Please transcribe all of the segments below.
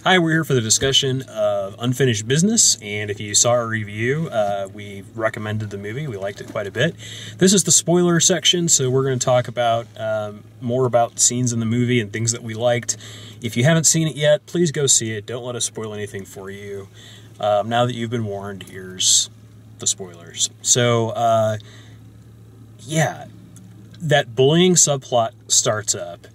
Hi, we're here for the discussion of Unfinished Business, and if you saw our review, we recommended the movie. We liked it quite a bit. This is the spoiler section, so we're going to talk about more about scenes in the movie and things that we liked. If you haven't seen it yet, please go see it. Don't let us spoil anything for you. Now that you've been warned, here's the spoilers. So, yeah, that bullying subplot starts up,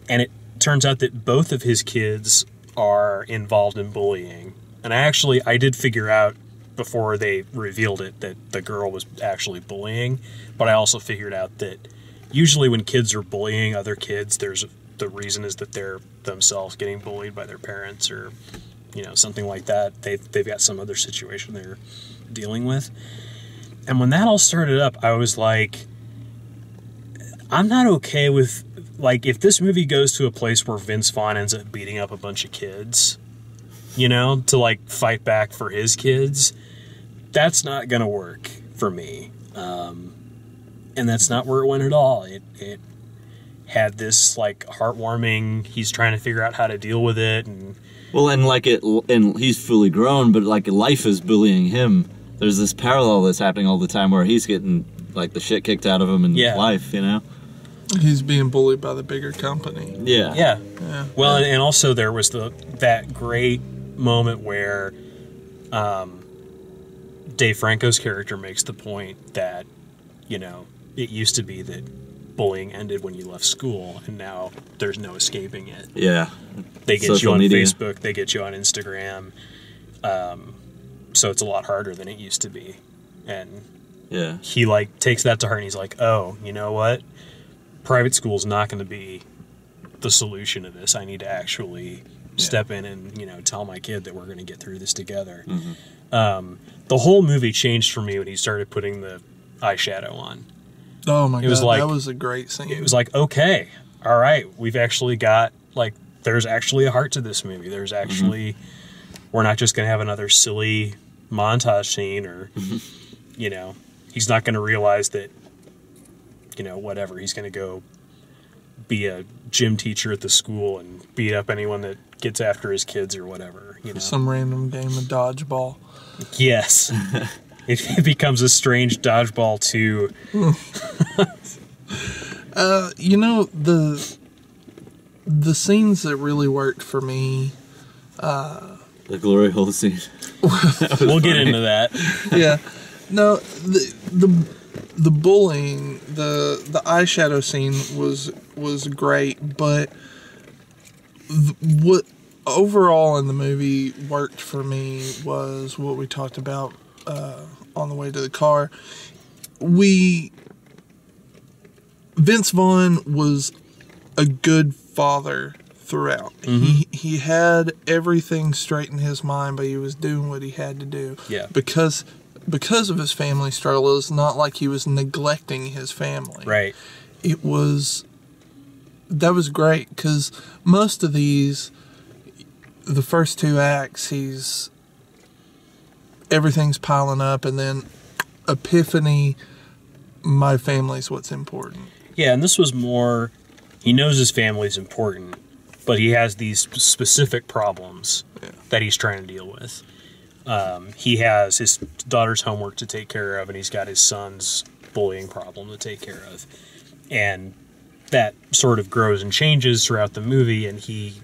and it turns out that both of his kids are involved in bullying. And I did figure out before they revealed it that the girl was actually bullying, but I also figured out that usually when kids are bullying other kids, the reason is that they're themselves getting bullied by their parents or, something like that. They've got some other situation they're dealing with. And when that all started up, I was like, I'm not okay with, if this movie goes to a place where Vince Vaughn ends up beating up a bunch of kids, to, fight back for his kids, that's not going to work for me. And that's not where it went at all. It had this, heartwarming, he's trying to figure out how to deal with it. And he's fully grown, but, life is bullying him. There's this parallel that's happening all the time where he's getting, the shit kicked out of him in life, He's being bullied by the bigger company. Yeah. Well, and also there was that great moment where Dave Franco's character makes the point that, it used to be that bullying ended when you left school, and now there's no escaping it. Yeah. They get you on Facebook, they get you on Instagram, so it's a lot harder than it used to be. And he, takes that to heart, and he's like, oh, you know what? Private school is not going to be the solution to this. I need to actually step in and, tell my kid that we're going to get through this together. Mm-hmm. The whole movie changed for me when he started putting the eyeshadow on. Oh my God, that was a great scene. It was like, okay, all right, we've actually got, there's actually a heart to this movie. There's actually, we're not just going to have another silly montage scene or, he's not going to realize that, whatever, he's going to go be a gym teacher at the school and beat up anyone that gets after his kids or whatever, Some random game of dodgeball. Yes. It becomes a strange dodgeball too. The scenes that really worked for me, the glory hole scene. We'll get into that. Yeah. No, the bullying, the eyeshadow scene was great, but what overall in the movie worked for me was what we talked about on the way to the car. Vince Vaughn was a good father throughout. Mm-hmm. He had everything straight in his mind, but he was doing what he had to do. Yeah. Because of his family struggle, it's not like he was neglecting his family. Right. That was great, because most of these, the first two acts, everything's piling up, and then epiphany, my family's what's important. Yeah, and this was more, he knows his family's important, but he has these specific problems that he's trying to deal with. He has his daughter's homework to take care of, and he's got his son's bullying problem to take care of. And that sort of grows and changes throughout the movie, and he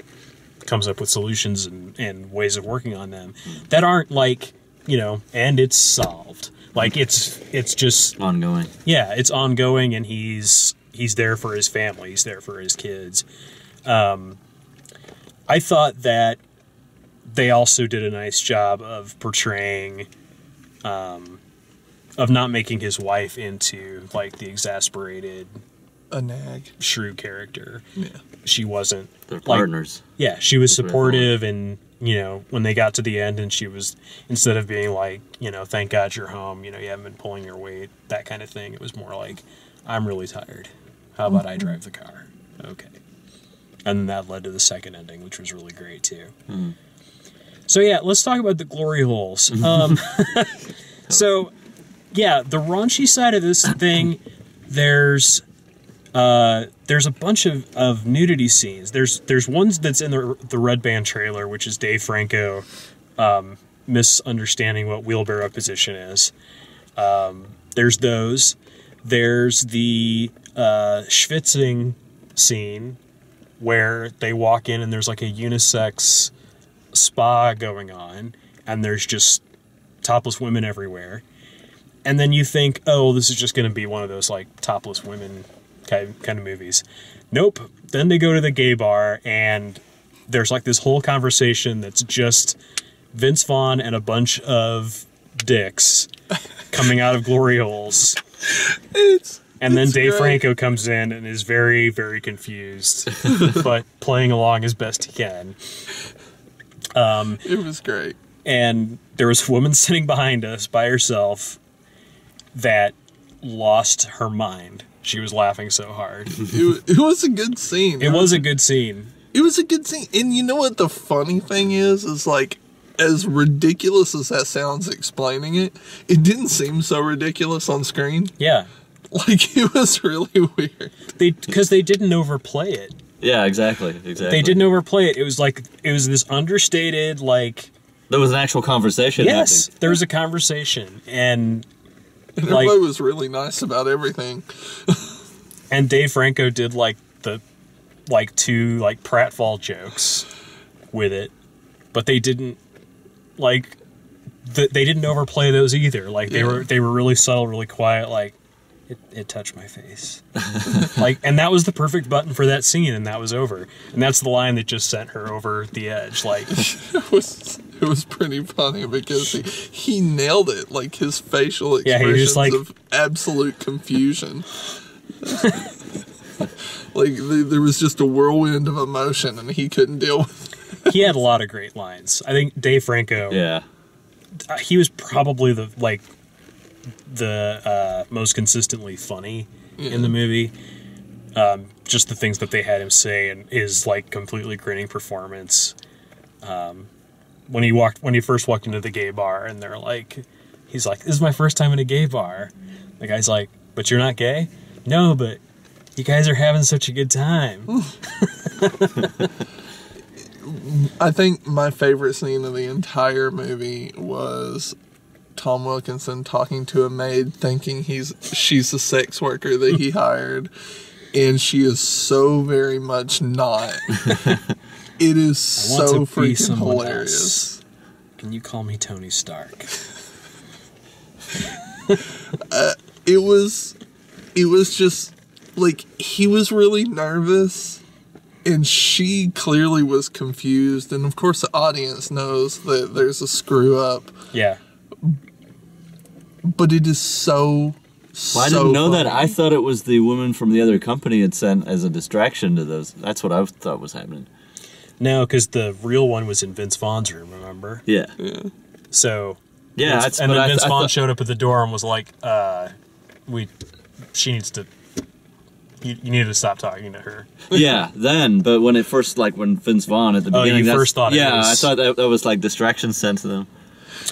comes up with solutions and ways of working on them that aren't and it's solved. It's just ongoing. Yeah, it's ongoing, and he's there for his family. He's there for his kids. I thought that they also did a nice job of portraying, of not making his wife into the exasperated, a nag, shrew character. Yeah, she wasn't. They're partners. Yeah, she was supportive, and when they got to the end, and she was, instead of being thank God you're home, you haven't been pulling your weight, that kind of thing. It was more like, I'm really tired. How about I drive the car? Okay. And then that led to the second ending, which was really great too. Mm-hmm. So yeah, let's talk about the glory holes. So yeah, the raunchy side of this thing, there's there's a bunch of nudity scenes. There's ones that's in the Red Band trailer, which is Dave Franco misunderstanding what wheelbarrow position is. There's those. There's the schwitzing scene where they walk in and there's like a unisex spa going on, and there's just topless women everywhere. And then you think, oh, this is just going to be one of those like topless women kind of movies. Nope. Then they go to the gay bar, and there's like this whole conversation that's just Vince Vaughn and a bunch of dicks coming out of glory holes. And then Dave Franco comes in and is very, very confused, but playing along as best he can. It was great. And there was a woman sitting behind us by herself that lost her mind. She was laughing so hard. It was a good scene. It was a good scene. It was a good scene. And you know what the funny thing is like, as ridiculous as that sounds explaining it, it didn't seem so ridiculous on screen. Yeah. Like, it was really weird. Because they didn't overplay it. Yeah, exactly. They didn't overplay it. It was like, it was this understated, like... There was an actual conversation Yes, happening. there was a conversation. And everybody was really nice about everything. And Dave Franco did, like, the... like, 2, like, pratfall jokes with it. But they didn't... like... they didn't overplay those either. Like, they were really subtle, really quiet, like... It touched my face. Like, and that was the perfect button for that scene, and that was over. And that's the line that just sent her over the edge. Like, it was pretty funny because he nailed it. Like, his facial expressions of absolute confusion. Like, there was just a whirlwind of emotion, and he couldn't deal with it. He had a lot of great lines. I think Dave Franco. Yeah. He was probably the most consistently funny in the movie. Just the things that they had him say, and his like completely grinning performance. When he first walked into the gay bar, and he's like, "This is my first time in a gay bar." The guy's like, "But you're not gay?" "No, but you guys are having such a good time." I think my favorite scene of the entire movie was Tom Wilkinson talking to a maid thinking she's a sex worker that he hired, and she is so very much not. It is so freaking hilarious. Else. Can you call me Tony Stark? It was just like, he was really nervous, and she clearly was confused, and of course the audience knows that there's a screw up. Yeah. But it is so I didn't know that. I thought it was the woman from the other company had sent as a distraction to those. That's what I thought was happening. No, because the real one was in Vince Vaughn's room, remember? Yeah. So... yeah, and then Vince Vaughn showed up at the door and was like, she needs to... You need to stop talking to her. Yeah, but when it first, like, when Vince Vaughn at the beginning... you first thought it was... Yeah, I thought that was, like, distraction sent to them.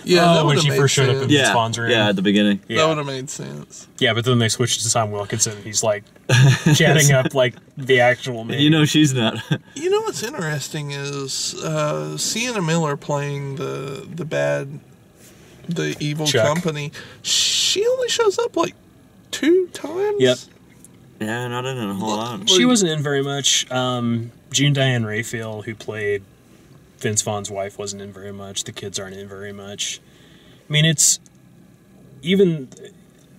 Yeah, when she first showed up in Vince Vaughn's room. Yeah, at the beginning. That would have made sense. Yeah, but then they switched to Tom Wilkinson, and he's, like, chatting up, like, the actual man. You know she's not. You know what's interesting is Sienna Miller playing the evil Chuck. company. She only shows up, like, 2 times? Yep. Yeah, not in a whole lot. She wasn't in very much. Jean Diane Raphael, who played Vince Vaughn's wife, wasn't in very much. The kids aren't in very much. I mean, it's even...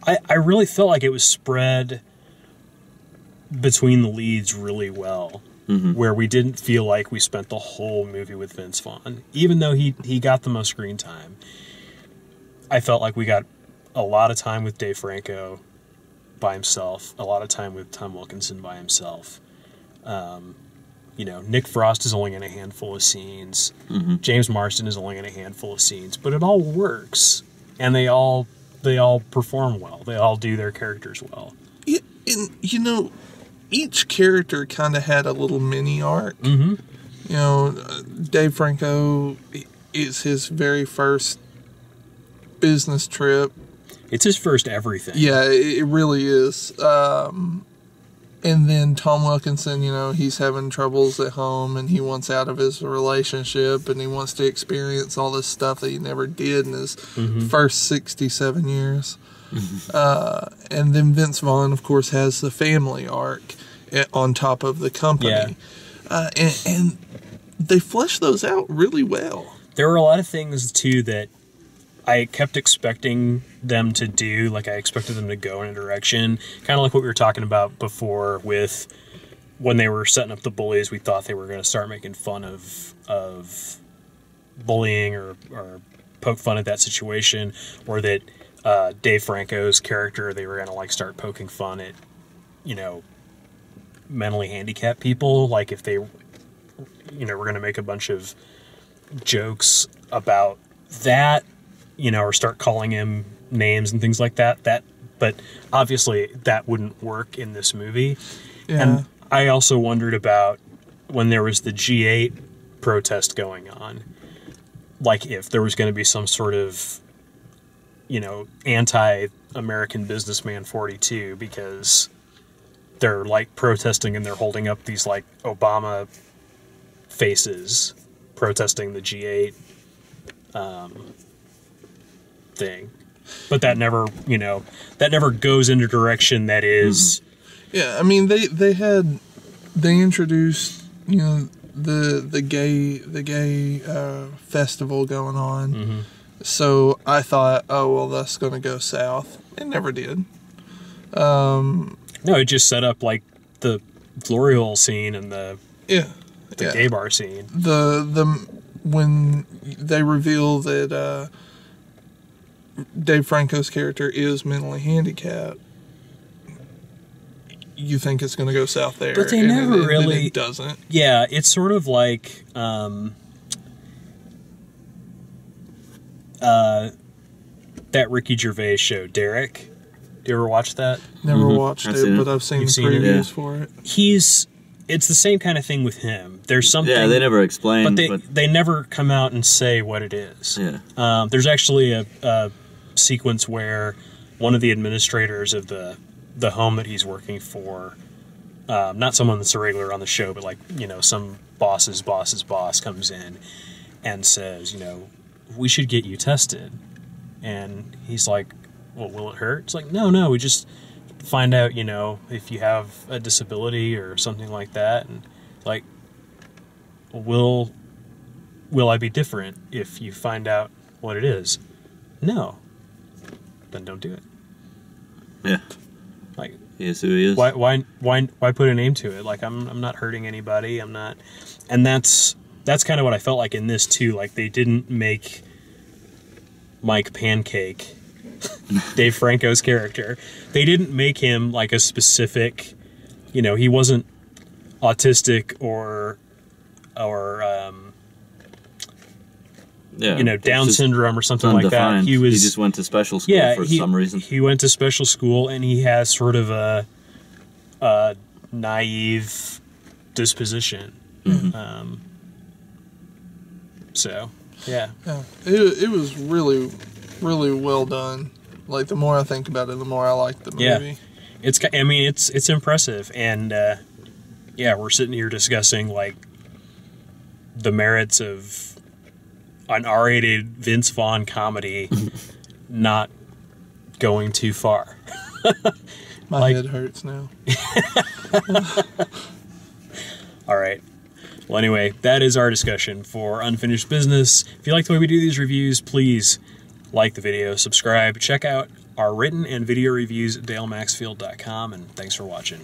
I really felt like it was spread between the leads really well, where we didn't feel like we spent the whole movie with Vince Vaughn. Even though he got the most screen time, I felt like we got a lot of time with Dave Franco by himself, a lot of time with Tom Wilkinson by himself. Nick Frost is only in a handful of scenes. James Marsden is only in a handful of scenes, but it all works, and they all perform well. They all do their characters well. Yeah, and each character kind of had a little mini arc. Dave Franco is his very first business trip. It's his first everything. Yeah, it really is. And then Tom Wilkinson, you know, he's having troubles at home and he wants out of his relationship and he wants to experience all this stuff that he never did in his first 67 years. And then Vince Vaughn, of course, has the family arc on top of the company. And they flesh those out really well. There were a lot of things, too, that I kept expecting them to do. Like, I expected them to go in a direction. Kind of like what we were talking about before with when they were setting up the bullies. We thought they were going to start making fun of bullying or poke fun at that situation. Or that Dave Franco's character, they were going to, like, start poking fun at, you know, mentally handicapped people. Like, if they, you know, we're going to make a bunch of jokes about that, you know, or start calling him names and things like that. But obviously that wouldn't work in this movie. Yeah. And I also wondered about when there was the G8 protest going on, like if there was going to be some sort of, you know, anti-American businessman 42 because they're like protesting and they're holding up these like Obama faces protesting the G8 thing. But that never, you know, that never goes into direction that is... Yeah, I mean, they introduced, you know, the gay festival going on. So I thought, oh, well, that's going to go south. It never did. No, it just set up, like, the glory hole scene and the gay bar scene. When they reveal that Dave Franco's character is mentally handicapped, you think it's going to go south there. But they never really... It doesn't. Yeah, it's sort of like... that Ricky Gervais show, Derek. Do you ever watch that? Never watched it, but I've seen previews for it. It's the same kind of thing with him. There's something... Yeah, they never explain. But they never come out and say what it is. Yeah. There's actually a sequence where one of the administrators of the home that he's working for, not someone that's a regular on the show, but like, you know, some boss's boss comes in and says, you know, we should get you tested. And he's like, well, will it hurt? It's like, no, we just find out, you know, if you have a disability or something like that. And like, will I be different if you find out what it is? No. Then don't do it. Yeah. Like, he is who he is. Why put a name to it? Like, I'm not hurting anybody. I'm not. And that's kind of what I felt like in this too. Like, they didn't make Mike Pancake, Dave Franco's character, they didn't make him like a specific, you know, he wasn't autistic or you know, Down syndrome or something like that. He just went to special school for some reason. He went to special school and he has sort of a naive disposition. So, yeah. It was really, really well done. Like, the more I think about it, the more I like the movie. It's impressive. And, we're sitting here discussing, like, the merits of an R-rated Vince Vaughn comedy not going too far. My head hurts now. All right. Well, anyway, that is our discussion for Unfinished Business. If you like the way we do these reviews, please like the video, subscribe, check out our written and video reviews at dalemaxfield.com, and thanks for watching.